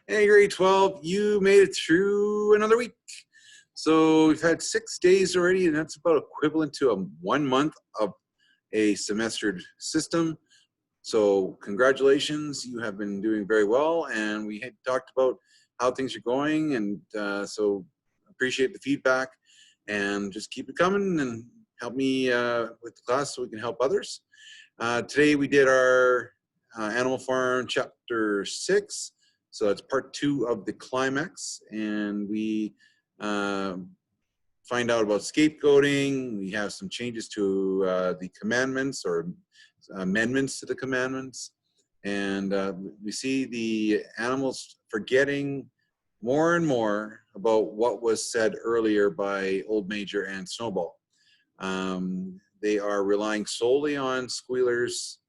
Hey, grade 12, you made it through another week. So we've had 6 days already, and that's about equivalent to 1 month of a semestered system. So congratulations, you have been doing very well, and we had talked about how things are going, and so appreciate the feedback, and just keep it coming and help me with the class so we can help others. Today we did our Animal Farm Chapter 6. So that's part 2 of the climax, and we find out about scapegoating. We have some changes to the commandments or amendments to the commandments, and we see the animals forgetting more and more about what was said earlier by Old Major and Snowball. They are relying solely on Squealer's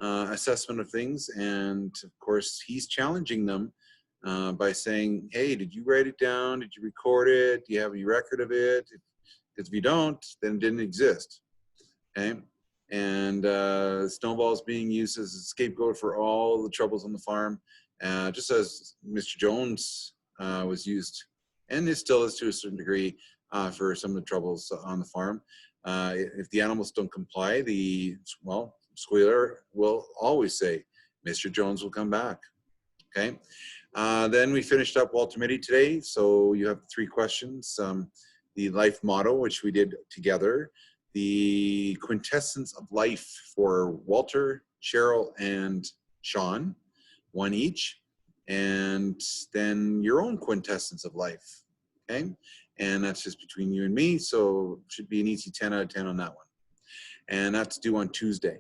assessment of things, and of course he's challenging them by saying, hey, did you write it down? Did you record it? Do you have any record of it? Because if you don't, then it didn't exist. Okay, and Snowball's being used as a scapegoat for all the troubles on the farm, just as Mr. Jones was used, and it still is to a certain degree, for some of the troubles on the farm. If the animals don't comply, Squealer will always say, Mr. Jones will come back. Okay. Then we finished up Walter Mitty today. So you have 3 questions. The life motto, which we did together. The quintessence of life for Walter, Cheryl, and Sean, 1 each. And then your own quintessence of life. Okay. And that's just between you and me. So it should be an easy 10 out of 10 on that one. And that's due on Tuesday.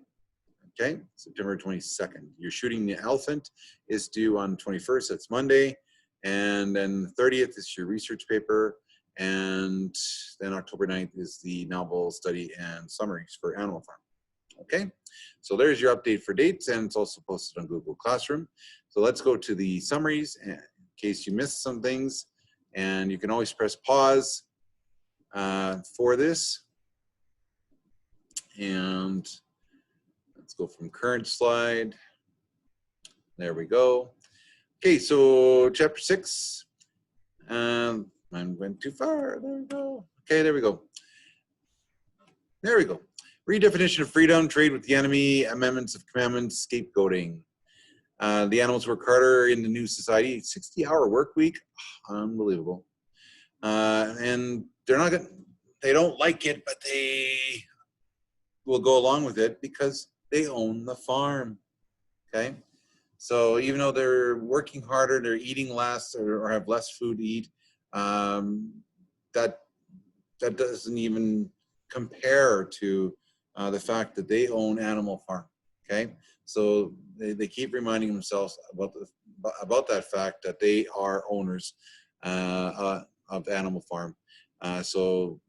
Okay, September 22nd. Your Shooting the Elephant is due on 21st, that's Monday. And then the 30th is your research paper. And then October 9th is the novel study and summaries for Animal Farm. Okay, so there's your update for dates, and it's also posted on Google Classroom. So let's go to the summaries in case you missed some things. And you can always press pause for this. And let's go from current slide. There we go. Okay, so chapter 6. I went too far. There we go. Okay, there we go. There we go. Redefinition of freedom, trade with the enemy, amendments of commandments, scapegoating. The animals work harder in the new society. 60-hour work week. Unbelievable. And they don't like it, but they will go along with it because they own the farm. Okay, so even though they're working harder, they're eating less or have less food to eat, that doesn't even compare to the fact that they own Animal Farm. Okay, so they keep reminding themselves about that fact that they are owners of Animal Farm. So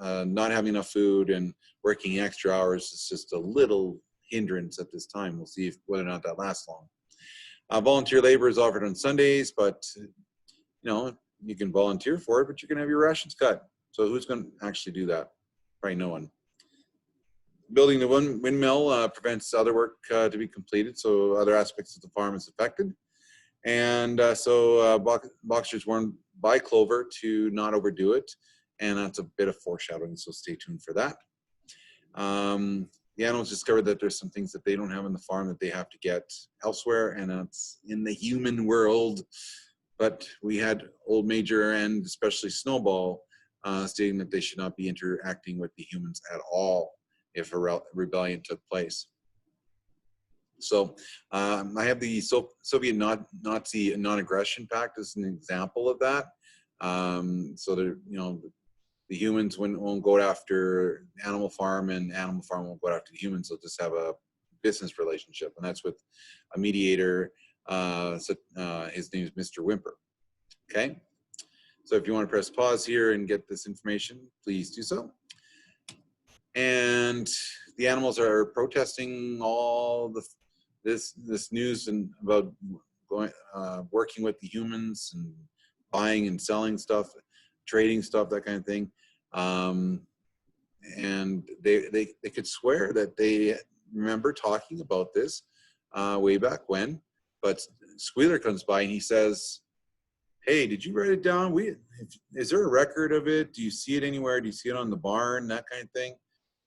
not having enough food and working extra hours is just a little hindrance at this time. We'll see whether or not that lasts long. Volunteer labor is offered on Sundays, but you can volunteer for it, but you're going to have your rations cut. So who's going to actually do that? Probably no one. Building the windmill prevents other work to be completed, so other aspects of the farm is affected. And so boxers warned by Clover to not overdo it, and that's a bit of foreshadowing, so stay tuned for that. The animals discovered that there's some things that they don't have in the farm that they have to get elsewhere, and that's in the human world. But we had Old Major and especially Snowball stating that they should not be interacting with the humans at all if a rebellion took place. So I have the Soviet Nazi non-aggression pact as an example of that. So that the humans won't go after Animal Farm, and Animal Farm won't go after the humans. They'll just have a business relationship, and that's with a mediator. His name is Mr. Whymper. Okay, so if you want to press pause here and get this information, please do so. And the animals are protesting all this news and about working with the humans and buying and selling stuff, trading stuff, that kind of thing. And they could swear that they remember talking about this way back when, but Squealer comes by and he says, hey, did you write it down? Is there a record of it? Do you see it anywhere? Do you see it on the barn? That kind of thing.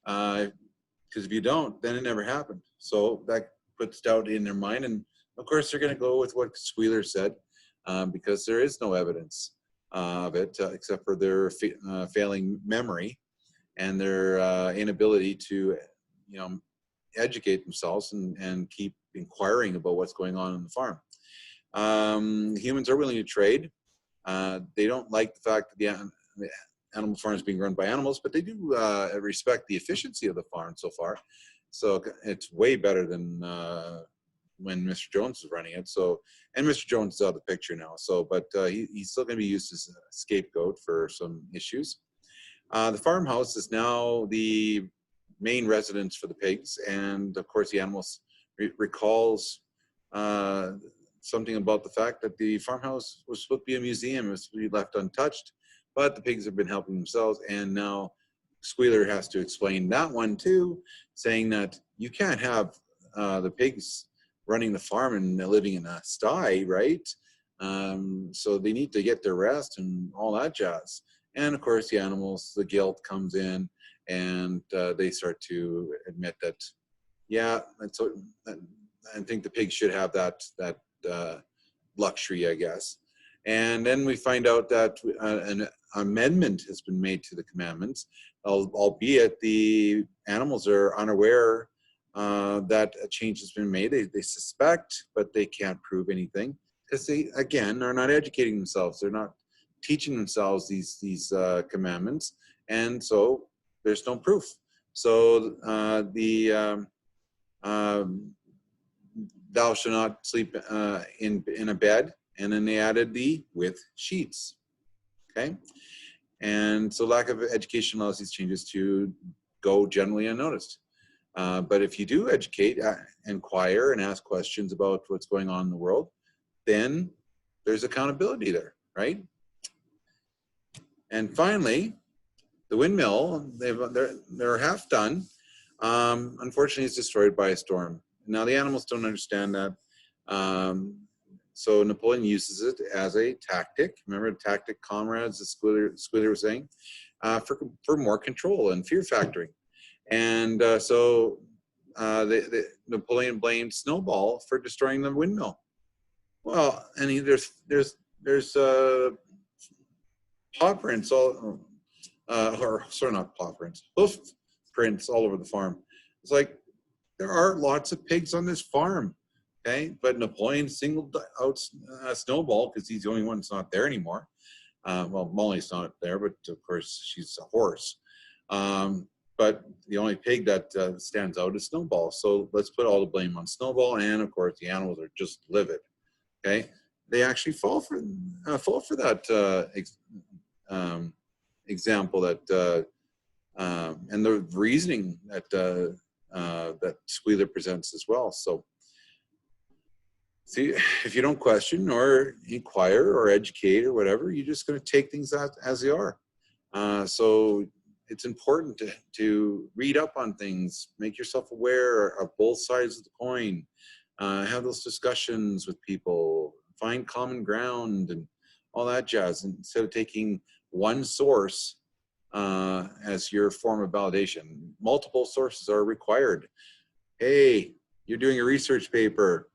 Because if you don't, then it never happened. So that puts doubt in their mind. And of course, they're going to go with what Squealer said, because there is no evidence of it except for their failing memory and their inability to, educate themselves and keep inquiring about what's going on the farm. Humans are willing to trade. They don't like the fact that the animal farm is being run by animals, but they do respect the efficiency of the farm so far. So it's way better than when Mr. Jones was running it. So, and Mr. Jones is out of the picture now. So, but he's still going to be used as a scapegoat for some issues. The farmhouse is now the main residence for the pigs, and of course the animals recalls something about the fact that the farmhouse was supposed to be a museum. It was supposed to be left untouched, but the pigs have been helping themselves, and now Squealer has to explain that one too, saying that you can't have the pigs running the farm and living in a sty, right? So they need to get their rest and all that jazz. And of course the animals, the guilt comes in, and they start to admit that, yeah, I think the pigs should have that luxury, I guess. And then we find out that an amendment has been made to the commandments, albeit the animals are unaware that a change has been made. They suspect, but they can't prove anything because they, again, are not educating themselves. They're not teaching themselves these commandments, and so there's no proof. So thou shalt not sleep in a bed, and then they added the with sheets. Okay, and so lack of education allows these changes to go generally unnoticed. But if you do educate, inquire, and ask questions about what's going on in the world, then there's accountability there, right? And finally, the windmill, they're half done. Unfortunately, it's destroyed by a storm. Now, the animals don't understand that. So Napoleon uses it as a tactic. Remember, tactic, comrades, as Squealer was saying, for more control and fear factoring. And so Napoleon blamed Snowball for destroying the windmill. Well, and there's paw prints all, or sorry, not paw prints, hoof prints all over the farm. It's like, there are lots of pigs on this farm, okay? But Napoleon singled out Snowball because he's the only one that's not there anymore. Well, Molly's not there, but of course she's a horse. But the only pig that stands out is Snowball. So let's put all the blame on Snowball, and of course the animals are just livid. Okay, they actually fall for that example that and the reasoning that that Squealer presents as well. So, see, if you don't question or inquire or educate or whatever, you're just going to take things as they are. So it's important to read up on things, make yourself aware of both sides of the coin, have those discussions with people, find common ground and all that jazz, instead of taking one source as your form of validation. Multiple sources are required. Hey, you're doing a research paper.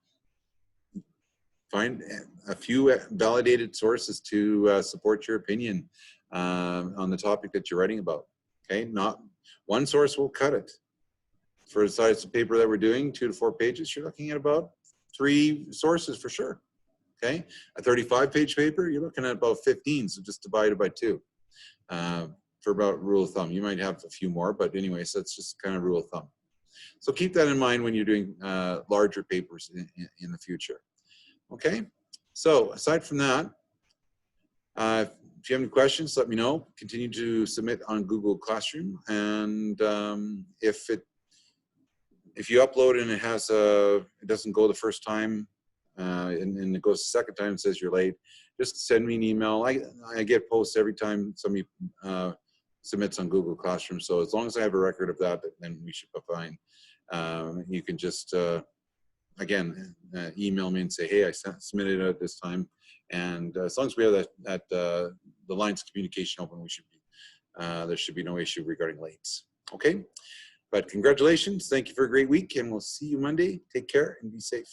Find a few validated sources to support your opinion on the topic that you're writing about. Okay, not one source will cut it. For the size of paper that we're doing, 2 to 4 pages, you're looking at about 3 sources for sure. Okay, a 35-page paper, you're looking at about 15, so just divide it by 2. For about rule of thumb. You might have a few more, but anyways, that's just kind of rule of thumb. So keep that in mind when you're doing larger papers in the future. Okay, so aside from that, if you have any questions, let me know. Continue to submit on Google Classroom, and if you upload and it doesn't go the first time, and it goes the second time and says you're late, just send me an email. I get posts every time somebody submits on Google Classroom, so as long as I have a record of that, then we should be fine. You can just again, email me and say, hey, I submitted it at this time. And as long as we have the lines of communication open, we should be, there should be no issue regarding lates. Okay, but congratulations. Thank you for a great week, and we'll see you Monday. Take care and be safe.